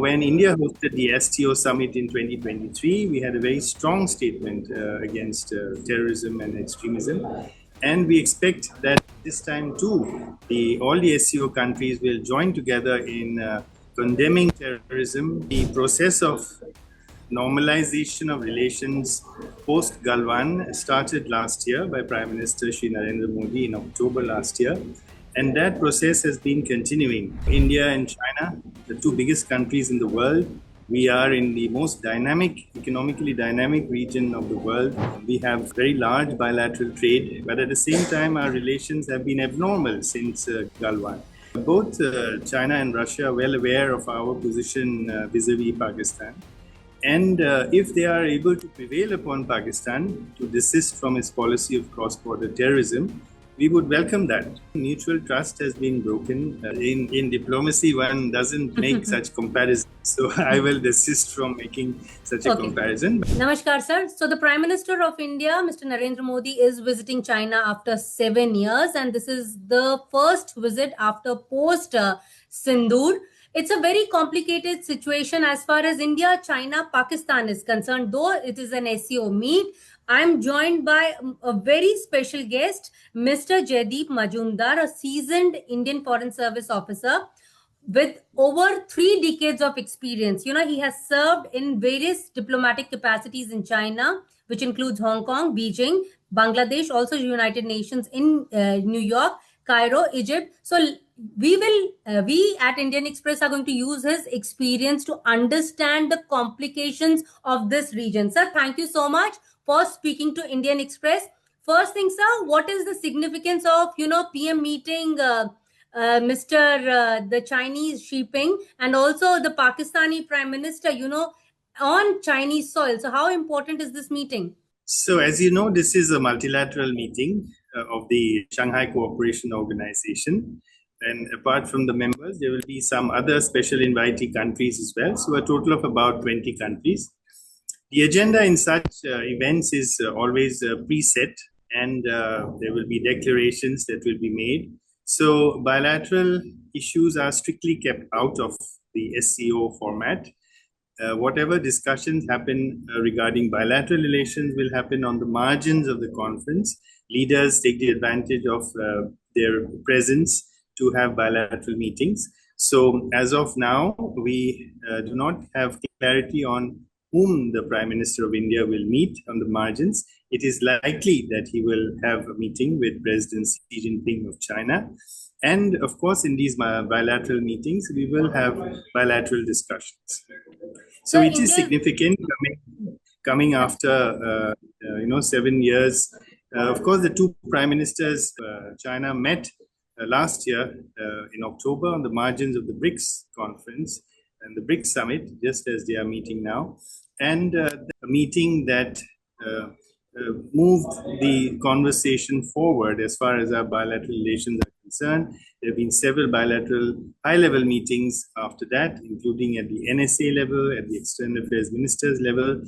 When India hosted the SCO Summit in 2023, we had a very strong statement against terrorism and extremism. And we expect that this time too, all the SCO countries will join together in condemning terrorism. The process of normalization of relations post-Galwan started last year by Prime Minister Shri Narendra Modi in October last year. And that process has been continuing. India and China, the two biggest countries in the world, we are in the most economically dynamic region of the world. We have very large bilateral trade, but at the same time, our relations have been abnormal since Galwan. Both China and Russia are well aware of our position vis-a-vis Pakistan. And if they are able to prevail upon Pakistan to desist from its policy of cross-border terrorism, we would welcome that. Mutual trust has been broken. In diplomacy, one doesn't make such comparisons. So I will desist from making such a comparison. Namaskar, sir. So the Prime Minister of India, Mr. Narendra Modi, is visiting China after 7 years. And this is the first visit after post-Sindoor. It's a very complicated situation as far as India, China, Pakistan is concerned. Though it is an SCO meet, I'm joined by a very special guest, Mr. Jaideep Mazumder, a seasoned Indian Foreign Service officer with over 3 decades of experience. You know, he has served in various diplomatic capacities in China, which includes Hong Kong, Beijing, Bangladesh, also United Nations in New York, Cairo, Egypt. So we at Indian Express are going to use his experience to understand the complications of this region. Sir, thank you so much for speaking to Indian Express. First thing, sir, what is the significance of, PM meeting the Chinese Xi Jinping and also the Pakistani Prime Minister, on Chinese soil? So how important is this meeting? So as you know, this is a multilateral meeting of the Shanghai Cooperation Organization. And apart from the members, there will be some other special invitee countries as well. So a total of about 20 countries. The agenda in such events is always preset, and there will be declarations that will be made. So bilateral issues are strictly kept out of the SCO format. Whatever discussions happen regarding bilateral relations will happen on the margins of the conference. Leaders take the advantage of their presence to have bilateral meetings. So as of now, we do not have clarity on whom the Prime Minister of India will meet on the margins. It is likely that he will have a meeting with President Xi Jinping of China. And of course, in these bilateral meetings, we will have bilateral discussions. So it is significant coming after 7 years. Of course, the two prime ministers, China met last year in October on the margins of the BRICS conference and the BRICS summit, just as they are meeting now. And a meeting that moved the conversation forward as far as our bilateral relations are concerned. There have been several bilateral high-level meetings after that, including at the NSA level, at the External Affairs Ministers level,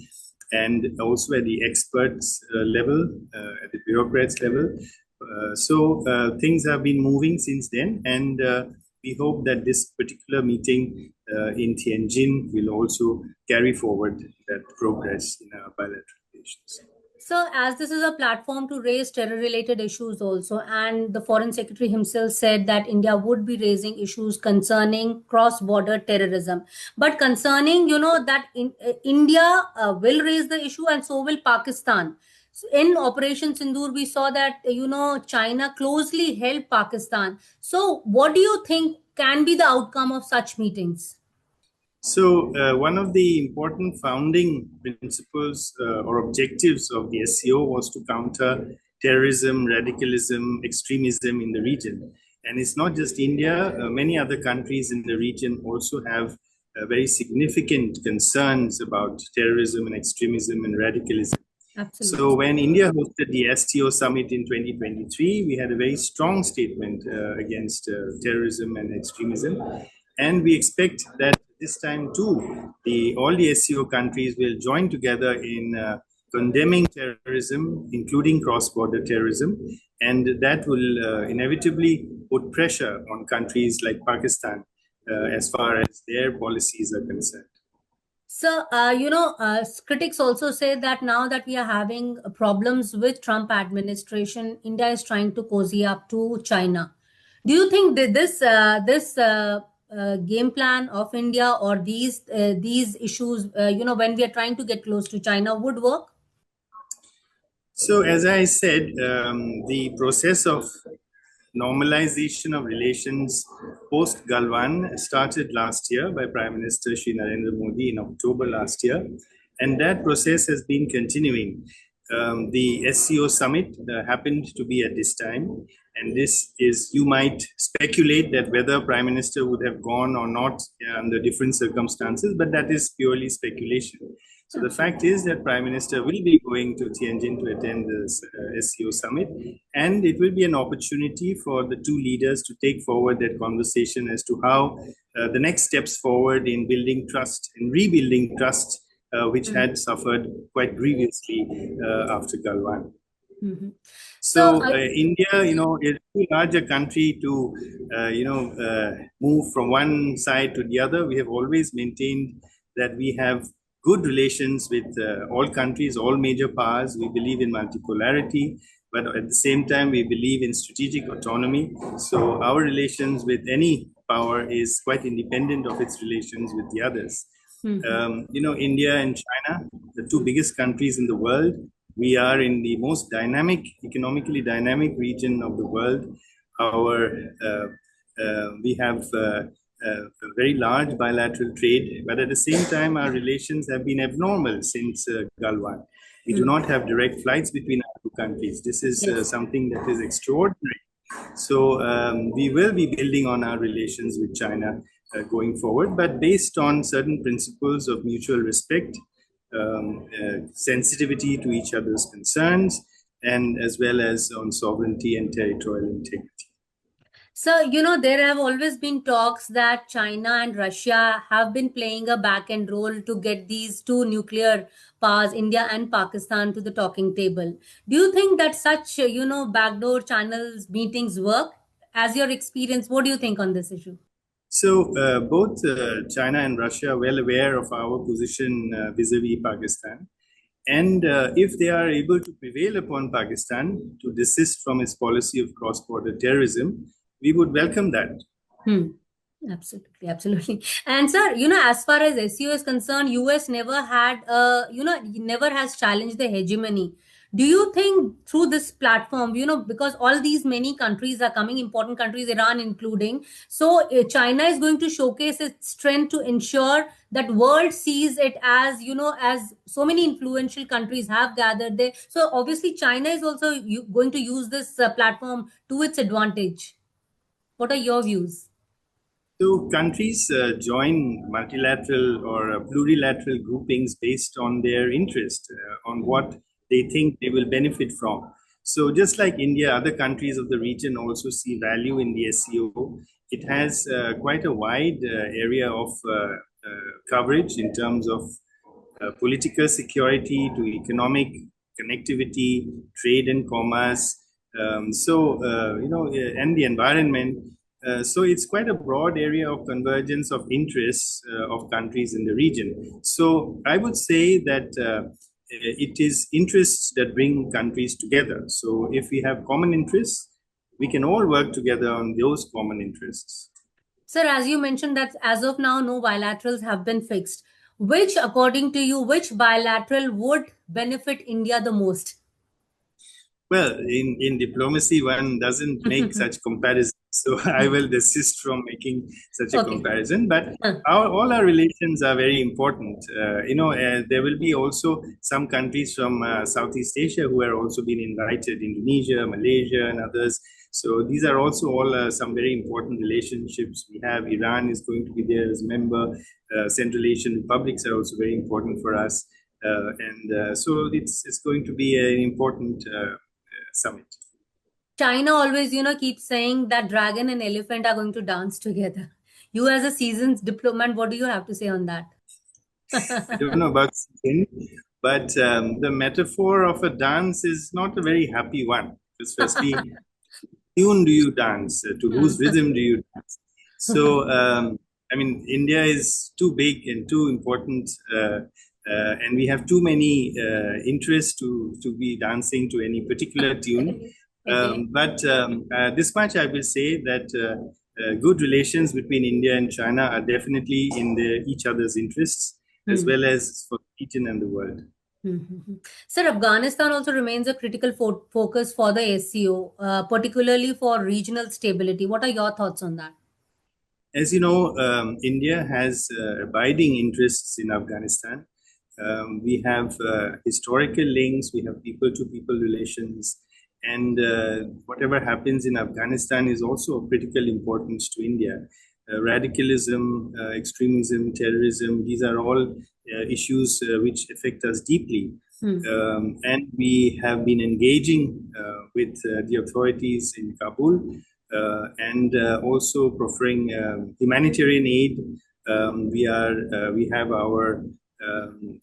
and also at the experts level, at the bureaucrats level. So things have been moving since then, and we hope that this particular meeting in Tianjin will also carry forward that progress in our bilateral relations. So as this is a platform to raise terror-related issues also, and the Foreign Secretary himself said that India would be raising issues concerning cross-border terrorism. But concerning, that India will raise the issue and so will Pakistan. So in Operation Sindoor, we saw that, China closely helped Pakistan. So what do you think can be the outcome of such meetings? So one of the important founding principles or objectives of the SCO was to counter terrorism, radicalism, extremism in the region. And it's not just India, many other countries in the region also have very significant concerns about terrorism and extremism and radicalism. Absolutely. So when India hosted the SCO Summit in 2023, we had a very strong statement against terrorism and extremism. And we expect that this time too, all the SCO countries will join together in condemning terrorism, including cross-border terrorism. And that will inevitably put pressure on countries like Pakistan as far as their policies are concerned. So, critics also say that now that we are having problems with Trump administration, India is trying to cozy up to China. Do you think that this game plan of India or these issues, when we are trying to get close to China, would work? So, as I said, the process of normalization of relations post-Galwan started last year by Prime Minister Shri Narendra Modi in October last year, and that process has been continuing. The SCO Summit happened to be at this time, and this is, you might speculate that whether Prime Minister would have gone or not under different circumstances, but that is purely speculation. So the fact is that Prime Minister will be going to Tianjin to attend the SCO Summit, and it will be an opportunity for the two leaders to take forward that conversation as to how the next steps forward in building trust and rebuilding trust, which had suffered quite grievously after Galwan. Mm-hmm. So India, is too large a country to, move from one side to the other. We have always maintained that we have good relations with all countries, all major powers. We believe in multipolarity, but at the same time, we believe in strategic autonomy. So our relations with any power is quite independent of its relations with the others. India and China, the two biggest countries in the world, we are in the most economically dynamic region of the world. We have a very large bilateral trade, but at the same time, our relations have been abnormal since Galwan. We do not have direct flights between our two countries. This is something that is extraordinary. So we will be building on our relations with China going forward, but based on certain principles of mutual respect, sensitivity to each other's concerns, and as well as on sovereignty and territorial integrity. So, there have always been talks that China and Russia have been playing a back-end role to get these two nuclear powers, India and Pakistan, to the talking table. Do you think that such, backdoor channels meetings work? As your experience, what do you think on this issue? So both China and Russia are well aware of our position vis-a-vis Pakistan. And if they are able to prevail upon Pakistan to desist from its policy of cross-border terrorism, we would welcome that. Absolutely, absolutely. And sir, as far as SCO is concerned, US never had, never has challenged the hegemony. Do you think through this platform, because all these many countries are coming, important countries, Iran including, so China is going to showcase its strength to ensure that world sees it as, as so many influential countries have gathered there. So obviously China is also going to use this platform to its advantage. What are your views? So countries join multilateral or plurilateral groupings based on their interest, on what they think they will benefit from. So just like India, other countries of the region also see value in the SCO. It has quite a wide area of coverage in terms of political security to economic connectivity, trade and commerce, and the environment. So it's quite a broad area of convergence of interests of countries in the region. So I would say that it is interests that bring countries together. So if we have common interests, we can all work together on those common interests. Sir, as you mentioned that as of now, no bilaterals have been fixed. Which, according to you, which bilateral would benefit India the most? Well, in diplomacy, one doesn't make such comparisons. So I will desist from making such a comparison. But all our relations are very important. There will be also some countries from Southeast Asia who are also been invited, Indonesia, Malaysia, and others. So these are also all some very important relationships we have. Iran is going to be there as a member. Central Asian republics are also very important for us. So it's going to be an important summit. China always, keeps saying that dragon and elephant are going to dance together. You as a seasoned diplomat, what do you have to say on that? I don't know about season, but the metaphor of a dance is not a very happy one. Because firstly, tune do you dance? To whose rhythm do you dance? So I mean, India is too big and too important, and we have too many interests to be dancing to any particular tune. But this much I will say that good relations between India and China are definitely in each other's interests, as well as for the region and the world. Sir, Afghanistan also remains a critical focus for the SCO, particularly for regional stability. What are your thoughts on that? As you know, India has abiding interests in Afghanistan. We have historical links, we have people-to-people relations, and whatever happens in Afghanistan is also of critical importance to India. Radicalism, extremism, terrorism, these are all issues which affect us deeply. And we have been engaging with the authorities in Kabul and also proffering humanitarian aid. We have our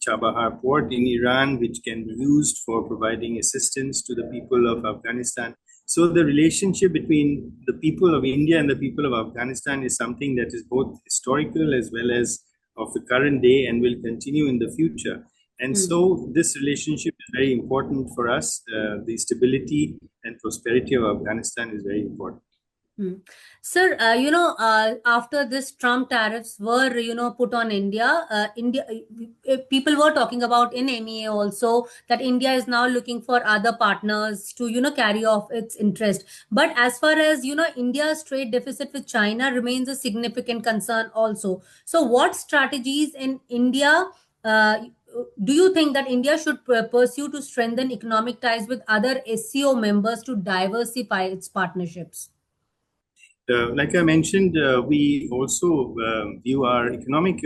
Chabahar port in Iran, which can be used for providing assistance to the people of Afghanistan. So the relationship between the people of India and the people of Afghanistan is something that is both historical as well as of the current day and will continue in the future. And so this relationship is very important for us. The stability and prosperity of Afghanistan is very important. Sir, after this Trump tariffs were, put on India, people were talking about in MEA also that India is now looking for other partners to, carry off its interest. But as far as, India's trade deficit with China remains a significant concern also. So what strategies in India do you think that India should pursue to strengthen economic ties with other SCO members to diversify its partnerships? Like I mentioned, we also view our economic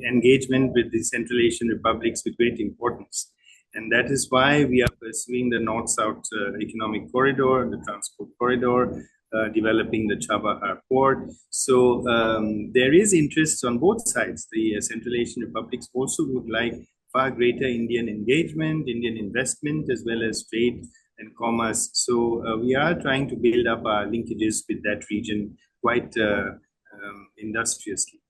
engagement with the Central Asian republics with great importance. And that is why we are pursuing the North-South Economic Corridor, the Transport Corridor, developing the Chabahar port. So there is interest on both sides. The Central Asian republics also would like far greater Indian engagement, Indian investment, as well as trade and commerce. So we are trying to build up our linkages with that region quite industriously.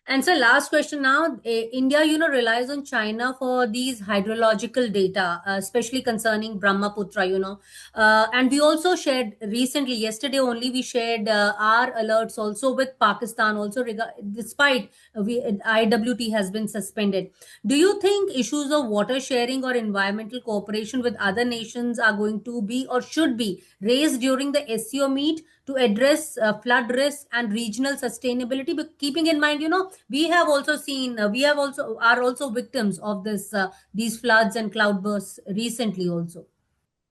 And so last question now, India, relies on China for these hydrological data, especially concerning Brahmaputra, and we also shared recently, yesterday only, we shared our alerts also with Pakistan also, despite IWT has been suspended. Do you think issues of water sharing or environmental cooperation with other nations are going to be or should be raised during the SCO meet to address flood risk and regional sustainability? But keeping in mind, we have also seen, are also victims of these floods and cloudbursts recently also.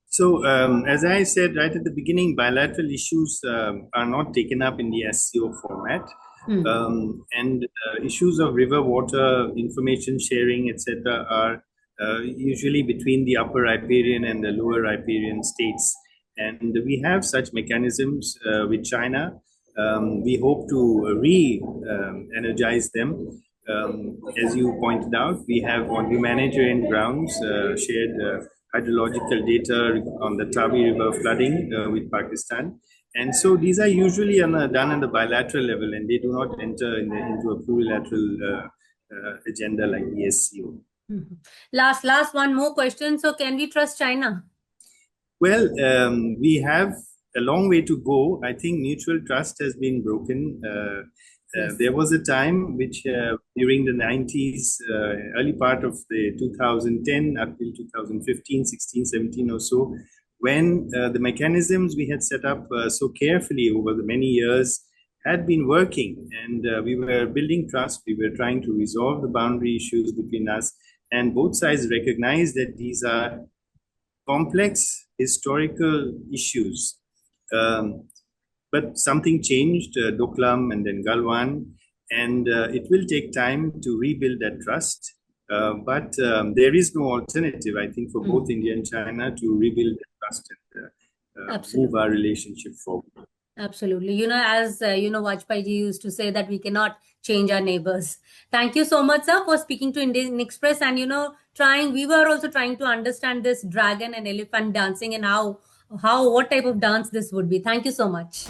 So as I said right at the beginning, bilateral issues are not taken up in the SCO format. And issues of river water, information sharing, etc., are usually between the upper riparian and the lower riparian states. And we have such mechanisms with China. We hope to re-energize them. As you pointed out, we have on humanitarian grounds shared hydrological data on the Tavi River flooding with Pakistan. And so these are usually done on the bilateral level, and they do not enter into a plurilateral agenda like the SCO. Last one more question. So can we trust China? Well, we have a long way to go. I think mutual trust has been broken. There was a time which during the 90s, early part of the 2010 up till 2015, 16, 17 or so, when the mechanisms we had set up so carefully over the many years had been working, and we were building trust. We were trying to resolve the boundary issues between us, and both sides recognized that these are complex historical issues. But something changed, Doklam and then Galwan, and it will take time to rebuild that trust. But there is no alternative, I think, for both India and China to rebuild that trust and move our relationship forward. Absolutely. As Vajpayee ji used to say that we cannot change our neighbors. Thank you so much, sir, for speaking to Indian Express and, we were also trying to understand this dragon and elephant dancing and what type of dance this would be. Thank you so much.